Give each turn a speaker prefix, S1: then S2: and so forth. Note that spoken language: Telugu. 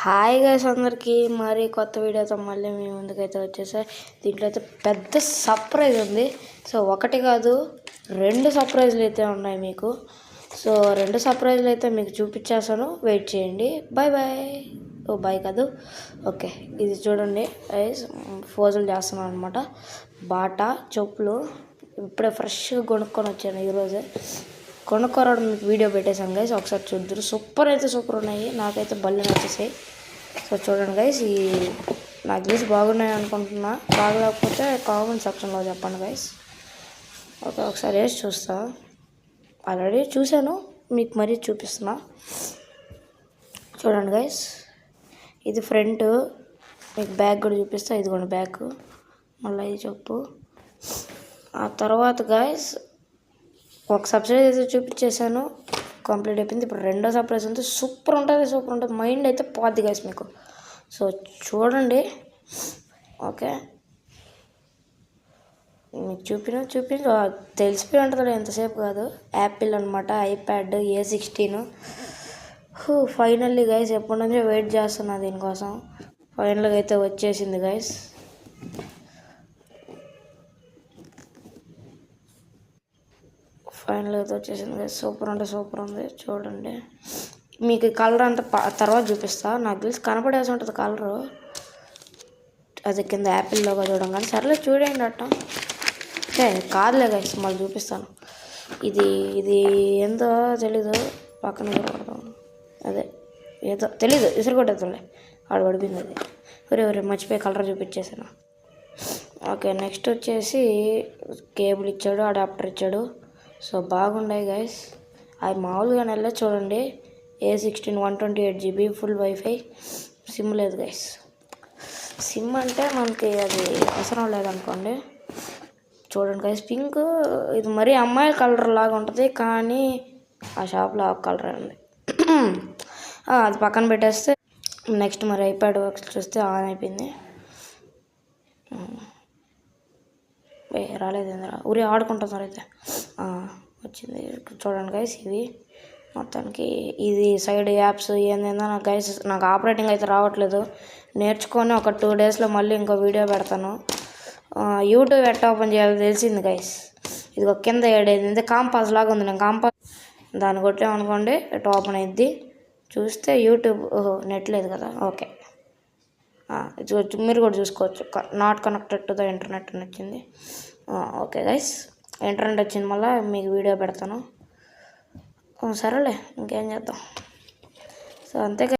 S1: హాయ్ గైస్ అందరికీ మరి కొత్త వీడియోతో మళ్ళీ మీ ముందుకైతే వచ్చేసాయి. దీంట్లో అయితే పెద్ద సర్ప్రైజ్ ఉంది. సో ఒకటి కాదు 2 సర్ప్రైజ్లు అయితే ఉన్నాయి మీకు. సో 2 సర్ప్రైజ్లు అయితే మీకు చూపించేస్తాను, వెయిట్ చేయండి. Bye bye. ఓ బాయ్ కాదు, ఓకే. ఇది చూడండి గైస్, ఫోజులు చేస్తున్నాను అనమాట. బాటా చెప్పులు ఇప్పుడే ఫ్రెష్గా కొనుక్కొని వచ్చాను ఈరోజే. కొనుక్కోవడం మీకు వీడియో పెట్టేశాను గైస్, ఒకసారి చూద్దరు. సూపర్ అయితే సూపర్ ఉన్నాయి, నాకైతే బల్లి నచ్చేసాయి. సో చూడండి గైస్, ఈ నాకు తెలిసి బాగున్నాయి అనుకుంటున్నా. బాగలేకపోతే కామెంట్ సెక్షన్లో చెప్పండి గైస్. ఓకే, ఒకసారి వేసి చూస్తా. ఆల్రెడీ చూశాను, మీకు మరీ చూపిస్తున్నా. చూడండి గైస్, ఇది ఫ్రంట్, మీకు బ్యాగ్ కూడా చూపిస్తా. ఇదిగోండి బ్యాగ్, మళ్ళీ ఇది చెప్పు. ఆ తర్వాత గైస్ ఒక సర్ప్రైజ్ అయితే చూపించేశాను, కంప్లీట్ అయిపోయింది. ఇప్పుడు 2వ సర్ప్రైజ్ ఉంది. సూపర్ ఉంటుంది, మైండ్ అయితే పోద్ది గైస్ మీకు. సో చూడండి. ఓకే, మీకు చూపిన తెలిసిపోయి ఉంటుంది, ఎంతసేపు కాదు. యాపిల్ అనమాట, ఐప్యాడ్ A16. ఫైనల్లీ గైస్, ఎప్పటి నుంచో వెయిట్ చేస్తున్నా దీనికోసం. ఫైనల్గా అయితే వచ్చేసింది గైస్. ఫైనల్ అయితే వచ్చేసింది గైస్. సూపర్ ఉంది చూడండి. మీకు కలర్ అంతా తర్వాత చూపిస్తా. నాకు తెలిసి కనపడేసి ఉంటుంది కలరు, అది కింద యాపిల్లోగా చూడంగానే. సర్లే చూడండి అట్ట. ఓకే, కాదులే గైస్, మళ్ళీ చూపిస్తాను. ఇది ఏందో తెలీదు, పక్కన అదే ఏదో తెలీదు, ఇసురుకొట్టేతులే, ఆడ పడిపోయింది అది. ఒరే మర్చిపోయి కలర్ చూపించేసాను. ఓకే, నెక్స్ట్ వచ్చేసి కేబుల్ ఇచ్చాడు, అడాప్టర్ ఇచ్చాడు. సో బాగున్నాయి గైస్. అవి మామూలుగా నెల చూడండి. A16 128GB full wifi. SIM లేదు గైస్. సిమ్ అంటే మనకి అది అవసరం లేదనుకోండి. చూడండి గైస్, పింక్, ఇది మరీ అమ్మాయిల కలర్ లాగా ఉంటుంది, కానీ ఆ షాప్లో ఆ కలర్ ఉంది. అది పక్కన పెట్టేస్తే నెక్స్ట్ మరి ఐప్యాడ్ వర్క్స్ చూస్తే ఆన్ అయిపోయింది. రాలేదు ఏంద్రా, ఊరి ఆడుకుంటున్నారు అయితే. వచ్చింది చూడండి గైస్. ఇవి మొత్తానికి ఇది సైడ్ యాప్స్ ఏందేందో నాకు గైస్, నాకు ఆపరేటింగ్ అయితే రావట్లేదు. నేర్చుకొని ఒక 2 డేస్లో మళ్ళీ ఇంకో వీడియో పెడతాను. యూట్యూబ్ ఎట్లా ఓపెన్ చేయాలో తెలిసింది గైస్. ఇది ఒక కింద ఏడైంది, కాంపాస్ లాగా ఉంది. నేను కాంపాస్ దాన్ని కొట్టామనుకోండి ఎటు ఓపెన్ అయింది. చూస్తే యూట్యూబ్, నెట్ లేదు కదా. ఓకే, మీరు కూడా చూసుకోవచ్చు. Not connected to the internet అని వచ్చింది. ఓకే గైస్, ఇంటర్నెట్ వచ్చింది, మళ్ళీ మీకు వీడియో పెడతాను. సరేలే, ఇంకేం చేద్దాం. సో అంతే.